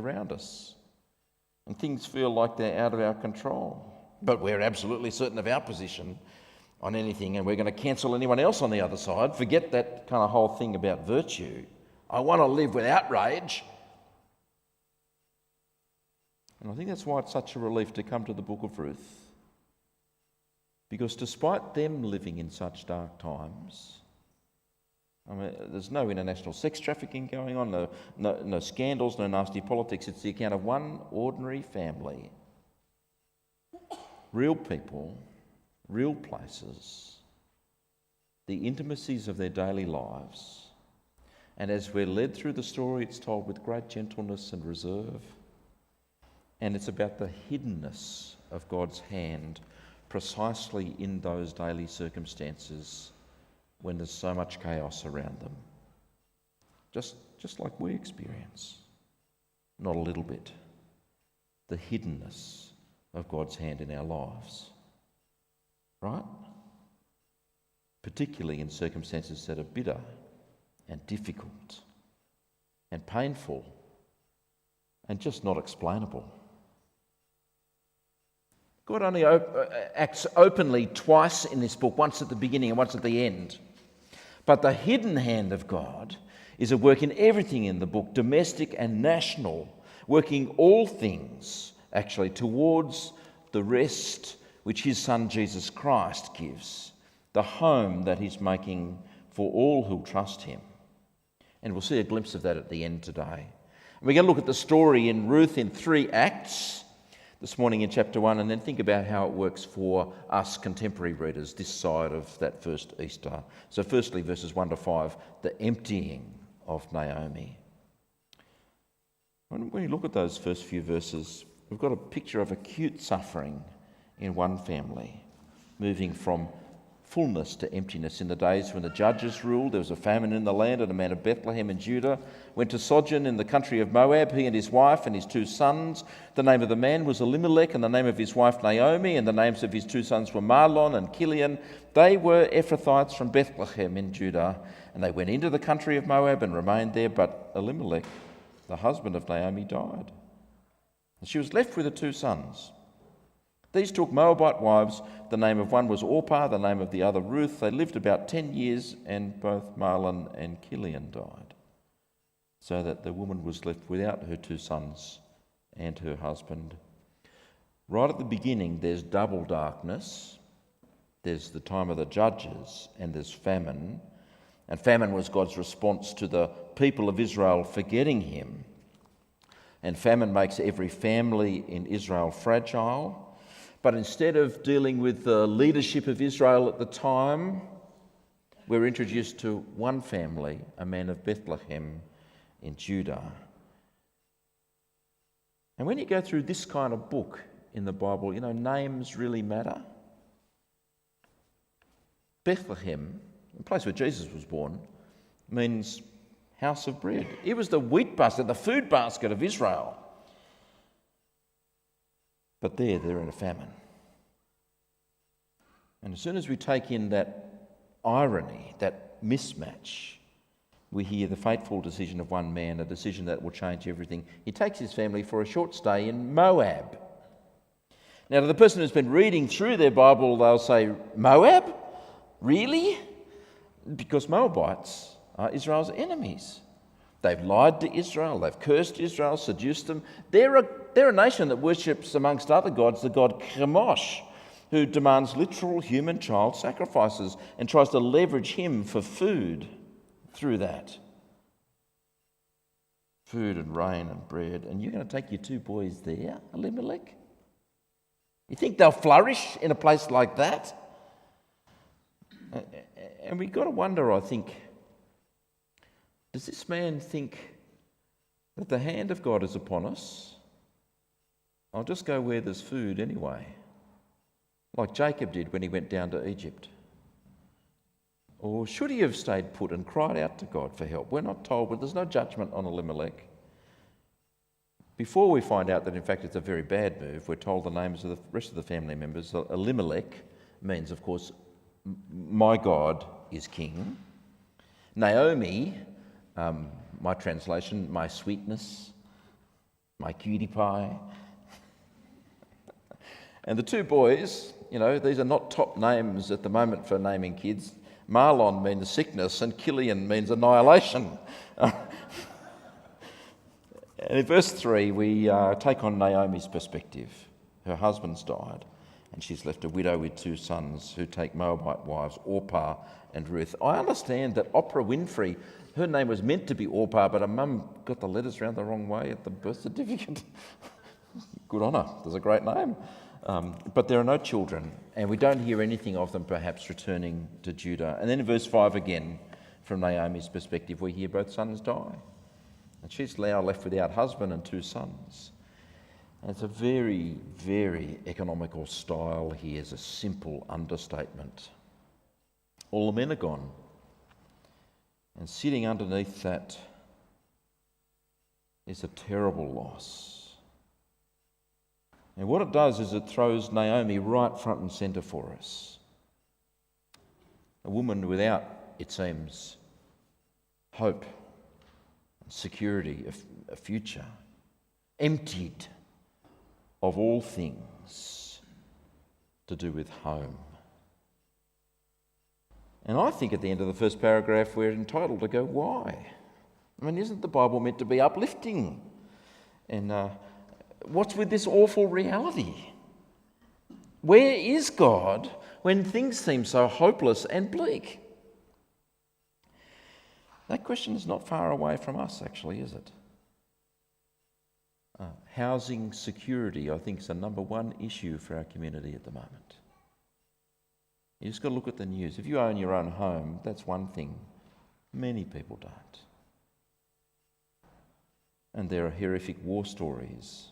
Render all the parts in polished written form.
around us. And things feel like they're out of our control. But we're absolutely certain of our position on anything, and we're going to cancel anyone else on the other side. Forget that kind of whole thing about virtue. I want to live without rage. And I think that's why it's such a relief to come to the book of Ruth. Because despite them living in such dark times, there's no international sex trafficking going on, no scandals, no nasty politics. It's the account of one ordinary family. Real people, real places, the intimacies of their daily lives. And as we're led through the story, it's told with great gentleness and reserve. And it's about the hiddenness of God's hand precisely in those daily circumstances when there's so much chaos around them. Just like we experience. Not a little bit. The hiddenness of God's hand in our lives. Right? Particularly in circumstances that are bitter and difficult and painful and just not explainable. God only acts openly twice in this book, once at the beginning and once at the end. But the hidden hand of God is at work in everything in the book, domestic and national, working all things, actually, towards the rest which his Son Jesus Christ gives, the home that he's making for all who trust him. And we'll see a glimpse of that at the end today. And we're going to look at the story in Ruth in 3 acts this morning in chapter 1, and then think about how it works for us contemporary readers this side of that first Easter. So firstly, verses 1 to 5, the emptying of Naomi. When you look at those first few verses, we've got a picture of acute suffering in one family, moving from fullness to emptiness. In the days when the judges ruled, there was a famine in the land, and a man of Bethlehem in Judah went to sojourn in the country of Moab, he and his wife and his 2 sons. The name of the man was Elimelech, and the name of his wife Naomi, and the names of his 2 sons were Mahlon and Chilion. They were Ephrathites from Bethlehem in Judah, and they went into the country of Moab and remained there, but Elimelech, the husband of Naomi, died. And she was left with her 2 sons. These took Moabite wives. The name of one was Orpah, the name of the other Ruth. They lived about 10 years, and both Mahlon and Chilion died, so that the woman was left without her 2 sons and her husband. Right at the beginning, there's double darkness. There's the time of the judges, and there's famine. And famine was God's response to the people of Israel forgetting him. And famine makes every family in Israel fragile. But instead of dealing with the leadership of Israel at the time, we're introduced to one family, a man of Bethlehem in Judah. And when you go through this kind of book in the Bible, names really matter. Bethlehem, the place where Jesus was born, means house of bread. It was the wheat basket, the food basket of Israel. But they're in a famine. And as soon as we take in that irony, that mismatch, we hear the fateful decision of one man, a decision that will change everything. He takes his family for a short stay in Moab. Now, to the person who's been reading through their Bible, they'll say, Moab? Really? Because Moabites are Israel's enemies. They've lied to Israel, they've cursed Israel, seduced them. They're a nation that worships, amongst other gods, the god Chemosh, who demands literal human child sacrifices and tries to leverage him for food through that. Food and rain and bread. And you're going to take your 2 boys there, Elimelech? You think they'll flourish in a place like that? And we've got to wonder, I think, does this man think that the hand of God is upon us? I'll just go where there's food anyway, like Jacob did when he went down to Egypt. Or should he have stayed put and cried out to God for help? We're not told, but there's no judgment on Elimelech. Before we find out that in fact it's a very bad move, we're told the names of the rest of the family members. Elimelech means, of course, my God is king. Naomi, my translation, my sweetness. my cutie pie. And the two boys, these are not top names at the moment for naming kids. Marlon means sickness and Killian means annihilation. And in verse 3, we take on Naomi's perspective. Her husband's died, and she's left a widow with two sons who take Moabite wives, Orpah and Ruth. I understand that Oprah Winfrey, her name was meant to be Orpah, but her mum got the letters round the wrong way at the birth certificate. Good on her. That's a great name. But there are no children, and we don't hear anything of them perhaps returning to Judah. And then in verse 5 again, from Naomi's perspective, we hear both sons die. And she's now left without husband and two sons. And it's a very, very economical style here. It's a simple understatement. All the men are gone. And sitting underneath that is a terrible loss. And what it does is it throws Naomi right front and centre for us. A woman without, it seems, hope, security, a future, emptied of all things to do with home. And I think at the end of the first paragraph we're entitled to go, why? I mean, isn't the Bible meant to be uplifting? And what's with this awful reality? Where is God when things seem so hopeless and bleak? That question is not far away from us, actually, is it? Housing security, I think, is the number one issue for our community at the moment. You just got to look at the news. If you own your own home, that's one thing. Many people don't. And there are horrific war stories,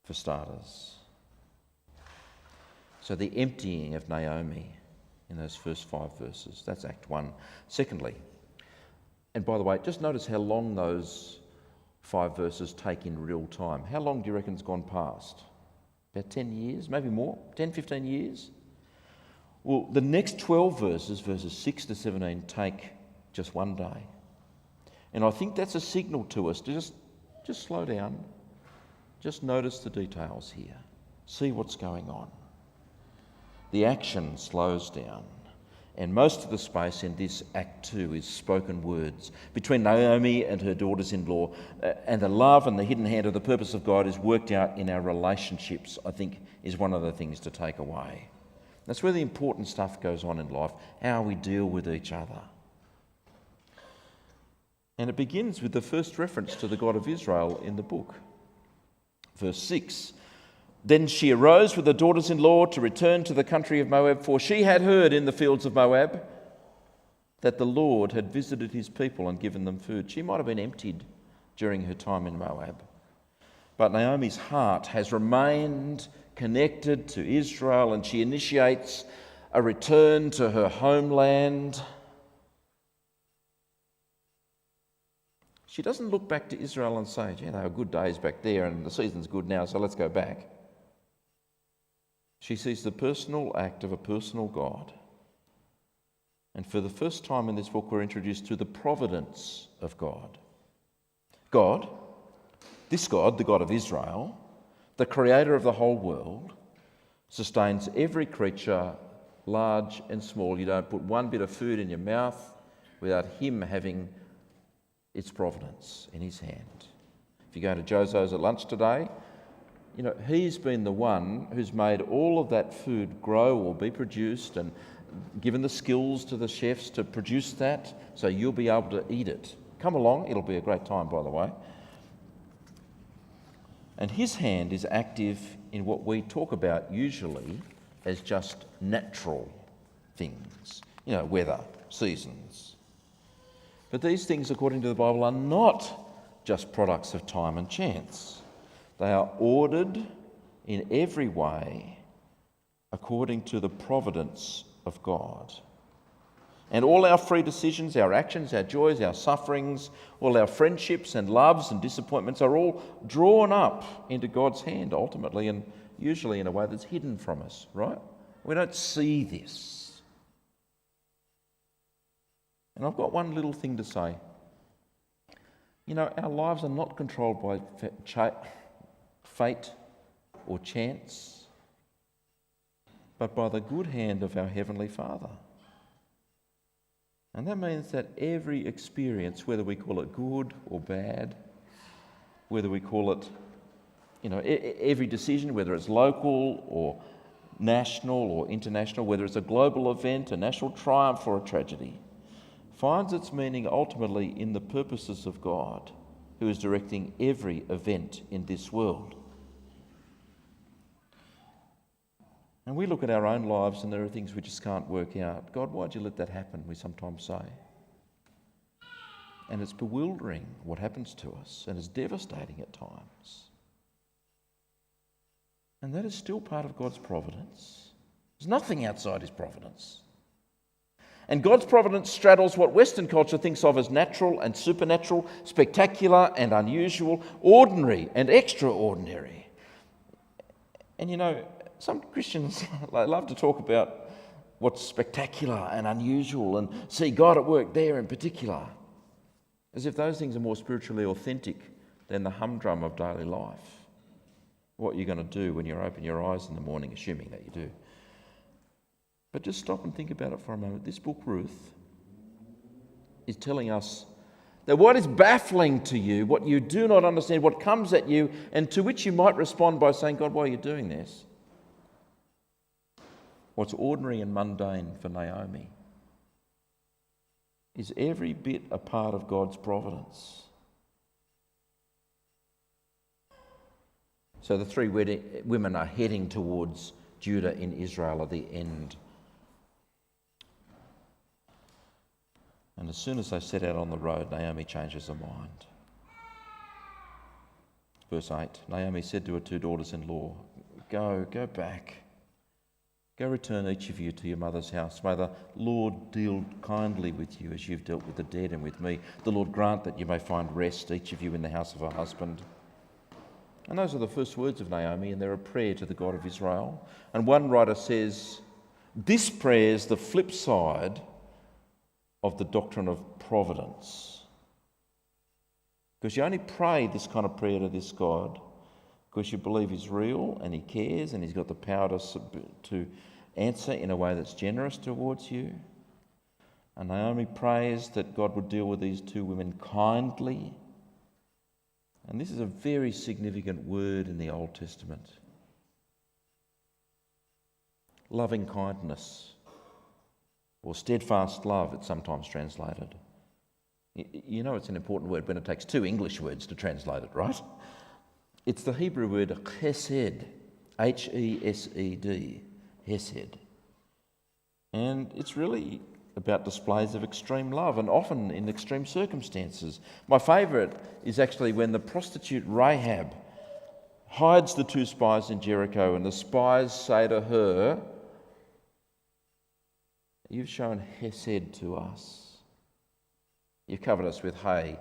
for starters. So the emptying of Naomi in those first 5 verses, that's Act 1. Secondly, and by the way, just notice how long those 5 verses take in real time. How long do you reckon it's gone past? About 10 years, maybe more, 10, 15 years? Well, the next 12 verses, verses 6 to 17, take just 1 day. And I think that's a signal to us to just slow down. Just notice the details here. See what's going on. The action slows down. And most of the space in this Act 2 is spoken words between Naomi and her daughters-in-law, and the love and the hidden hand of the purpose of God is worked out in our relationships, I think, is one of the things to take away. That's where the important stuff goes on in life, how we deal with each other. And it begins with the first reference to the God of Israel in the book. Verse 6, "Then she arose with her daughters-in-law to return to the country of Moab, for she had heard in the fields of Moab that the Lord had visited his people and given them food." She might have been emptied during her time in Moab, but Naomi's heart has remained connected to Israel, and she initiates a return to her homeland. She doesn't look back to Israel and say, "Gee, they were good days back there and the season's good now, so let's go back." She sees the personal act of a personal God. And for the first time in this book, we're introduced to the providence of God. God, this God, the God of Israel, the creator of the whole world, sustains every creature, large and small. You don't put one bit of food in your mouth without him having its providence in his hand. If you go to Jozo's at lunch today, he's been the one who's made all of that food grow or be produced and given the skills to the chefs to produce that, so you'll be able to eat it. Come along, it'll be a great time, by the way. And his hand is active in what we talk about usually as just natural things, weather, seasons. But these things, according to the Bible, are not just products of time and chance. They are ordered in every way according to the providence of God. And all our free decisions, our actions, our joys, our sufferings, all our friendships and loves and disappointments are all drawn up into God's hand ultimately, and usually in a way that's hidden from us, right? We don't see this. And I've got one little thing to say. You know, our lives are not controlled by fate or chance, but by the good hand of our Heavenly Father. And that means that every experience, whether we call it good or bad, whether we call it, every decision, whether it's local or national or international, whether it's a global event, a national triumph or a tragedy, finds its meaning ultimately in the purposes of God, who is directing every event in this world. And we look at our own lives and there are things we just can't work out. God, why'd you let that happen? We sometimes say. And it's bewildering what happens to us, and it's devastating at times. And that is still part of God's providence. There's nothing outside his providence. And God's providence straddles what Western culture thinks of as natural and supernatural, spectacular and unusual, ordinary and extraordinary. And some Christians love to talk about what's spectacular and unusual and see God at work there in particular, as if those things are more spiritually authentic than the humdrum of daily life. What you're going to do when you open your eyes in the morning, assuming that you do. But just stop and think about it for a moment. This book, Ruth, is telling us that what is baffling to you, what you do not understand, what comes at you, and to which you might respond by saying, God, why are you doing this? What's ordinary and mundane for Naomi is every bit a part of God's providence. So the three women are heading towards Judah in Israel at the end. And as soon as they set out on the road, Naomi changes her mind. Verse 8, Naomi said to her two daughters-in-law, Go back. Go return each of you to your mother's house. May the Lord deal kindly with you as you've dealt with the dead and with me. The Lord grant that you may find rest, each of you in the house of her husband. And those are the first words of Naomi, and they're a prayer to the God of Israel. And one writer says, this prayer is the flip side of the doctrine of providence. Because you only pray this kind of prayer to this God because you believe he's real and he cares and he's got the power to answer in a way that's generous towards you. And Naomi prays that God would deal with these two women kindly. And this is a very significant word in the Old Testament. Loving kindness, or steadfast love, it's sometimes translated. You know it's an important word when it takes two English words to translate it, right? It's the Hebrew word chesed, H-E-S-E-D, hesed. And it's really about displays of extreme love, and often in extreme circumstances. My favourite is actually when the prostitute Rahab hides the two spies in Jericho, and the spies say to her, you've shown hesed to us. You've covered us with hay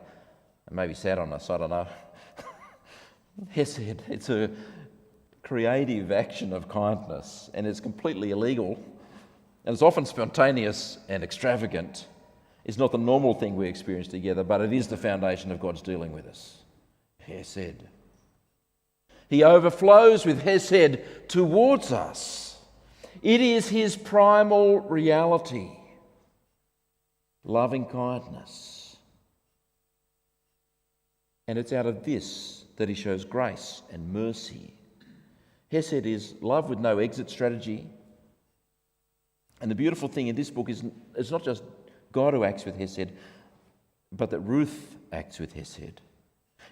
and maybe sat on us, I don't know. Hesed, it's a creative action of kindness, and it's completely illegal, and it's often spontaneous and extravagant. It's not the normal thing we experience together, but it is the foundation of God's dealing with us. Hesed. He overflows with hesed towards us. It is his primal reality. Loving kindness. And it's out of this that he shows grace and mercy. Hesed is love with no exit strategy. And the beautiful thing in this book is it's not just God who acts with hesed, but that Ruth acts with hesed.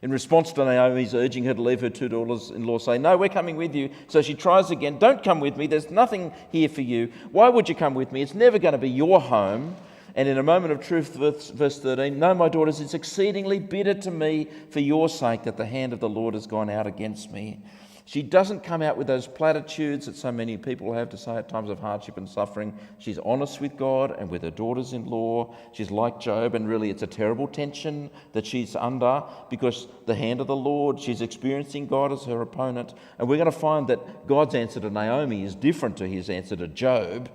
In response to Naomi's urging her to leave, her two daughters-in-law say, no, we're coming with you. So she tries again, don't come with me, there's nothing here for you. Why would you come with me? It's never going to be your home. And in a moment of truth, verse 13, no, my daughters, it's exceedingly bitter to me for your sake that the hand of the Lord has gone out against me. She doesn't come out with those platitudes that so many people have to say at times of hardship and suffering. She's honest with God and with her daughters-in-law. She's like Job, and really it's a terrible tension that she's under because the hand of the Lord, she's experiencing God as her opponent. And we're going to find that God's answer to Naomi is different to his answer to Job.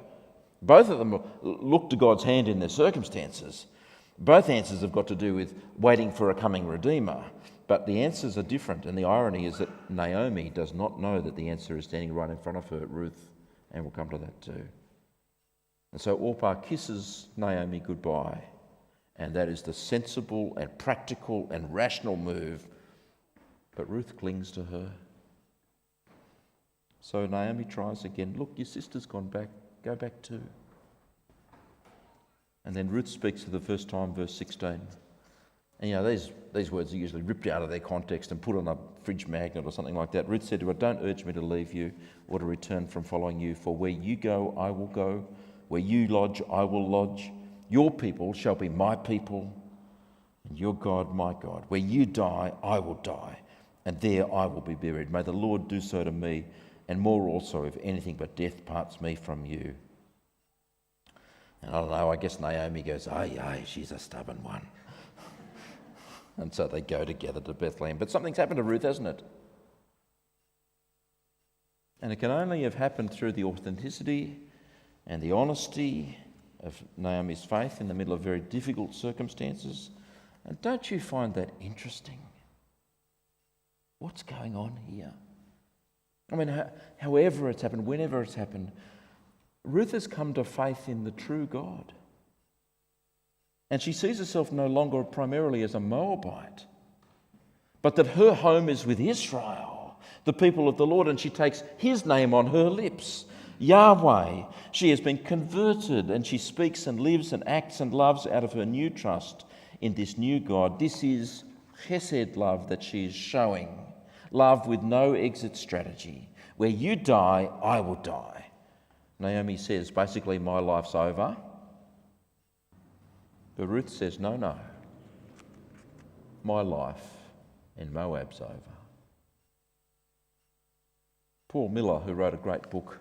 Both of them look to God's hand in their circumstances. Both answers have got to do with waiting for a coming Redeemer, but the answers are different, and the irony is that Naomi does not know that the answer is standing right in front of her, Ruth, and we'll come to that too. And so Orpah kisses Naomi goodbye, and that is the sensible and practical and rational move, but Ruth clings to her. So Naomi tries again. Look, your sister's gone back. Go back too. And then Ruth speaks for the first time, verse 16. And these words are usually ripped out of their context and put on a fridge magnet or something like that. Ruth said to her, "Don't urge me to leave you or to return from following you, for where you go, I will go. Where you lodge, I will lodge. Your people shall be my people, and your God, my God. Where you die, I will die, and there I will be buried. May the Lord do so to me, and more also, if anything but death parts me from you." And I don't know, I guess Naomi goes, aye, she's a stubborn one. And so they go together to Bethlehem. But something's happened to Ruth, hasn't it? And it can only have happened through the authenticity and the honesty of Naomi's faith in the middle of very difficult circumstances. And don't you find that interesting? What's going on here? I mean, however it's happened, whenever it's happened, Ruth has come to faith in the true God. And she sees herself no longer primarily as a Moabite, but that her home is with Israel, the people of the Lord, and she takes his name on her lips, Yahweh. She has been converted, and she speaks and lives and acts and loves out of her new trust in this new God. This is chesed love that she is showing, love with no exit strategy. Where you die, I will die. Naomi says, basically, my life's over. But Ruth says, no. My life in Moab's over. Paul Miller, who wrote a great book,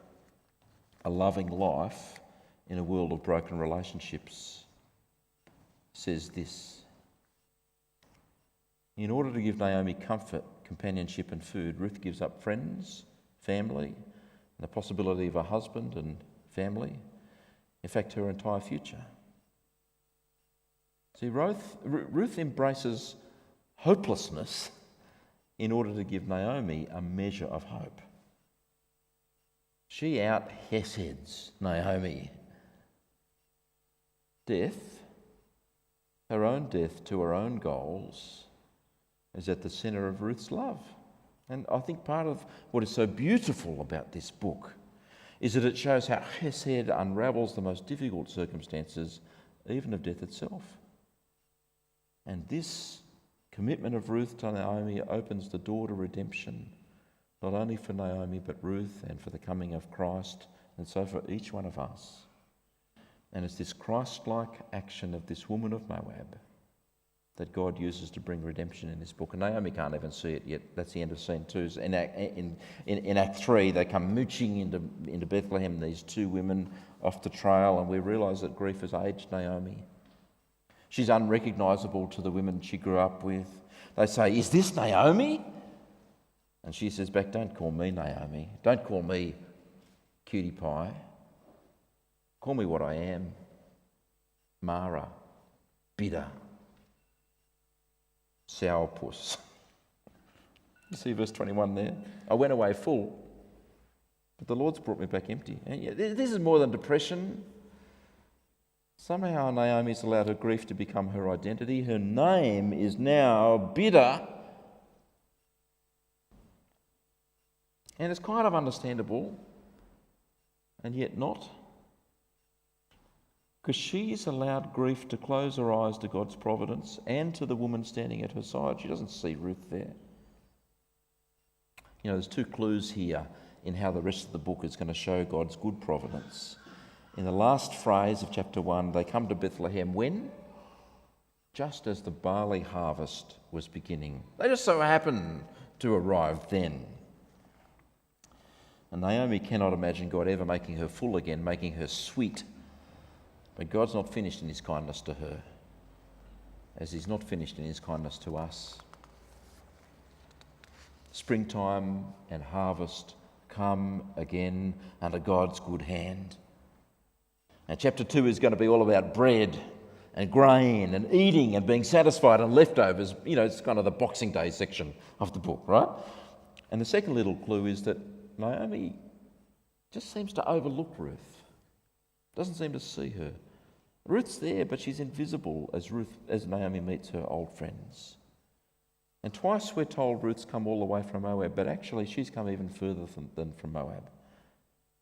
A Loving Life in a World of Broken Relationships, says this: in order to give Naomi comfort, companionship and food, Ruth gives up friends, family, and the possibility of a husband and family, in fact, her entire future. See, Ruth embraces hopelessness in order to give Naomi a measure of hope. She out-heseds Naomi. Death, her own death to her own goals, is at the centre of Ruth's love. And I think part of what is so beautiful about this book is that it shows how chesed unravels the most difficult circumstances, even of death itself. And this commitment of Ruth to Naomi opens the door to redemption, not only for Naomi but Ruth, and for the coming of Christ, and so for each one of us. And it's this Christ-like action of this woman of Moab that God uses to bring redemption in this book. And Naomi can't even see it yet. That's the end of scene 2. In Act 3, they come mooching into Bethlehem, these two women off the trail, and we realise that grief has aged Naomi. She's unrecognisable to the women she grew up with. They say, "Is this Naomi?" And she says back, "Don't call me Naomi. Don't call me cutie pie. Call me what I am. Mara, bitter, sourpuss." You see verse 21 there? "I went away full, but the Lord's brought me back empty." And yeah, this is more than depression. Somehow Naomi's allowed her grief to become her identity. Her name is now bitter. And it's kind of understandable, and yet not. Because she's allowed grief to close her eyes to God's providence and to the woman standing at her side. She doesn't see Ruth there. You know, there's two clues here in how the rest of the book is going to show God's good providence. In the last phrase of chapter 1, they come to Bethlehem when? Just as the barley harvest was beginning. They just so happen to arrive then. And Naomi cannot imagine God ever making her full again, making her sweet. But God's not finished in his kindness to her, as he's not finished in his kindness to us. Springtime and harvest come again under God's good hand. And chapter 2 is going to be all about bread and grain and eating and being satisfied and leftovers. You know, it's kind of the Boxing Day section of the book, right? And the second little clue is that Naomi just seems to overlook Ruth. Doesn't seem to see her. Ruth's there, but she's invisible as Naomi meets her old friends. And twice we're told Ruth's come all the way from Moab, but actually she's come even further than from Moab.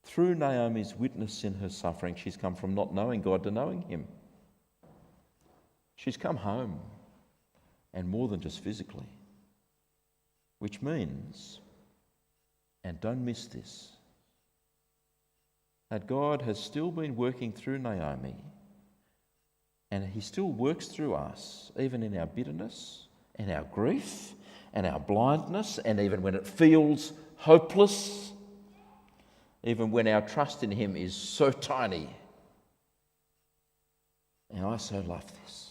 Through Naomi's witness in her suffering, she's come from not knowing God to knowing him. She's come home, and more than just physically. Which means, and don't miss this, that God has still been working through Naomi, and he still works through us, even in our bitterness and our grief and our blindness, and even when it feels hopeless, even when our trust in him is so tiny. And I so love this.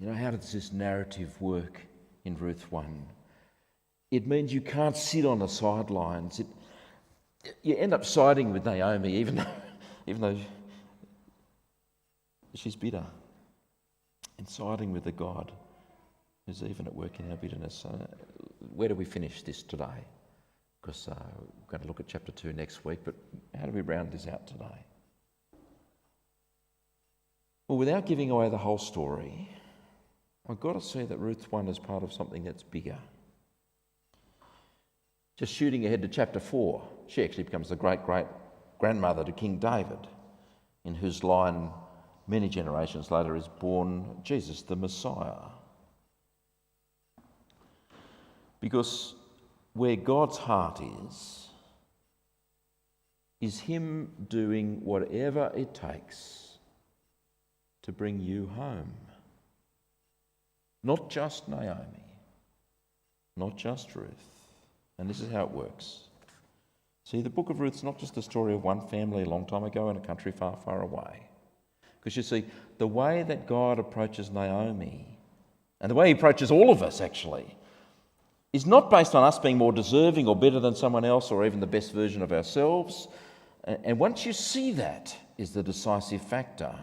You know, how does this narrative work in Ruth 1? It means you can't sit on the sidelines. You end up siding with Naomi, even though she's bitter, and siding with the God who's even at work in our bitterness. So where do we finish this today? Because we're going to look at chapter 2 next week, but how do we round this out today? Well, without giving away the whole story, I've got to see that Ruth 1 is part of something that's bigger. Just shooting ahead to chapter 4, she actually becomes the great-great-grandmother to King David, in whose line many generations later is born Jesus, the Messiah. Because where God's heart is him doing whatever it takes to bring you home. Not just Naomi, not just Ruth. And this is how it works. See, the book of Ruth's not just a story of one family a long time ago in a country far, far away. Because you see, the way that God approaches Naomi, and the way he approaches all of us actually, is not based on us being more deserving or better than someone else or even the best version of ourselves. And once you see that is the decisive factor,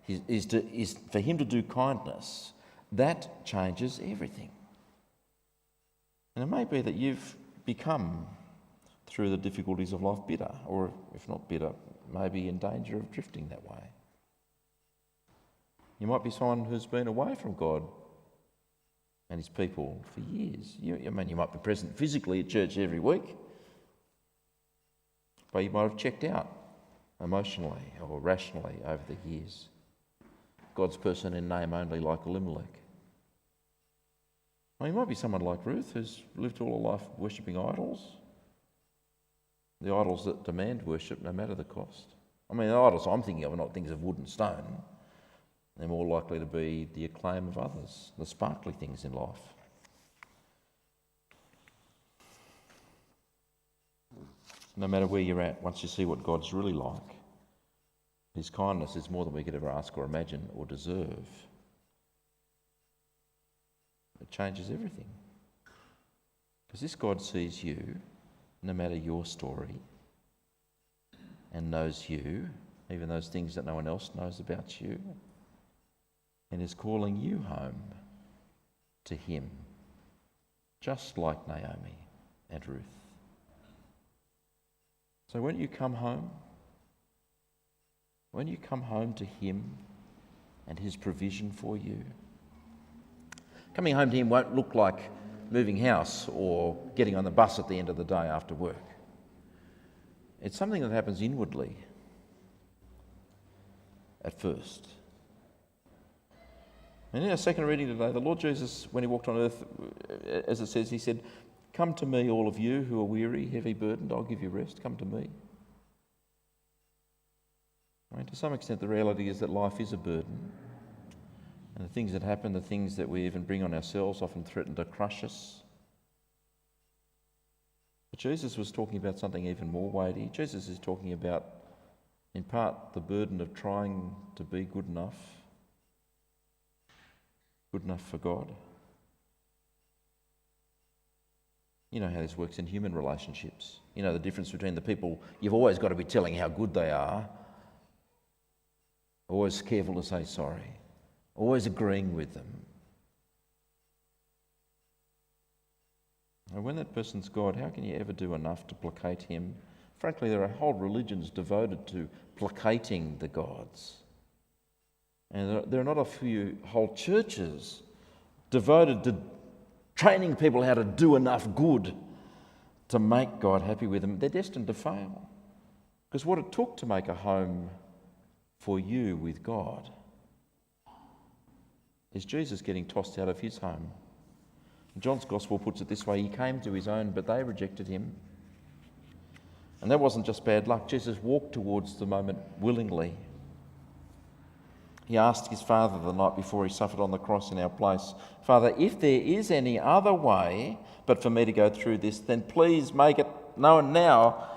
is for him to do kindness, that changes everything. And it may be that you've become, through the difficulties of life, bitter, or if not bitter, maybe in danger of drifting that way. You might be someone who's been away from God and his people for years. You might be present physically at church every week, but you might have checked out emotionally or rationally over the years. God's person in name only, like Elimelech. Or you might be someone like Ruth, who's lived all her life worshipping idols. The idols that demand worship no matter the cost. I mean, the idols I'm thinking of are not things of wood and stone. They're more likely to be the acclaim of others, the sparkly things in life. No matter where you're at, once you see what God's really like, his kindness is more than we could ever ask or imagine or deserve. It changes everything. Because this God sees you, no matter your story, and knows you, even those things that no one else knows about you, and is calling you home to him, just like Naomi and Ruth. So when you come home to him and his provision for you, coming home to him won't look like moving house or getting on the bus at the end of the day after work. It's something that happens inwardly at first. And in our second reading today, the Lord Jesus, when he walked on earth, as it says, he said, "Come to me, all of you who are weary, heavy burdened, I'll give you rest. Come to me." I mean, to some extent, the reality is that life is a burden. And the things that happen, the things that we even bring on ourselves, often threaten to crush us. But Jesus was talking about something even more weighty. Jesus is talking about, in part, the burden of trying to be good enough for God. You know how this works in human relationships. You know the difference between the people you've always got to be telling how good they are, always careful to say sorry, always agreeing with them. And when that person's God, how can you ever do enough to placate him? Frankly, there are whole religions devoted to placating the gods. And there are not a few whole churches devoted to training people how to do enough good to make God happy with them. They're destined to fail. Because what it took to make a home for you with God is Jesus getting tossed out of his home. John's Gospel puts it this way: he came to his own, but they rejected him. And that wasn't just bad luck. Jesus walked towards the moment willingly. He asked his Father the night before he suffered on the cross in our place, "Father, if there is any other way but for me to go through this, then please make it known now.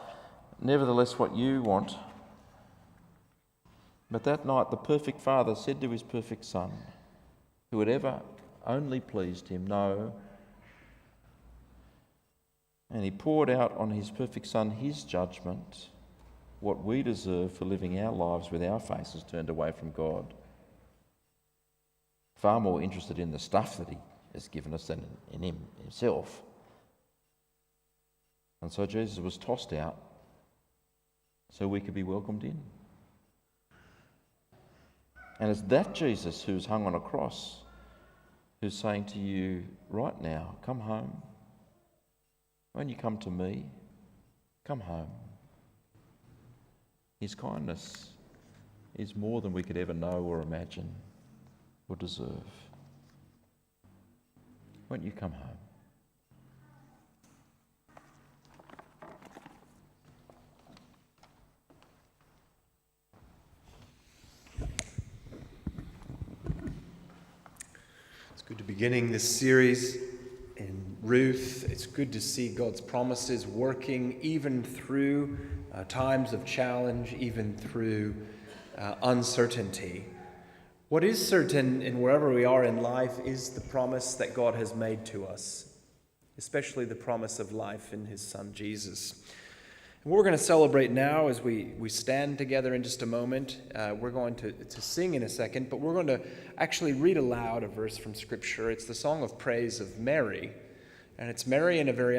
Nevertheless, what you want." But that night, the perfect Father said to his perfect Son, who had ever only pleased him, "No." And he poured out on his perfect Son his judgment, what we deserve for living our lives with our faces turned away from God. Far more interested in the stuff that he has given us than in himself. And so Jesus was tossed out so we could be welcomed in. And it's that Jesus who's hung on a cross who's saying to you right now, come home. When you come to me, come home. His kindness is more than we could ever know or imagine or deserve. Won't you come home? It's good to be beginning this series in Ruth. It's good to see God's promises working even through times of challenge, even through uncertainty. What is certain in wherever we are in life is the promise that God has made to us, especially the promise of life in his Son Jesus. And what we're going to celebrate now as we stand together in just a moment. We're going to sing in a second, but we're going to actually read aloud a verse from Scripture. It's the Song of Praise of Mary, and it's Mary in a very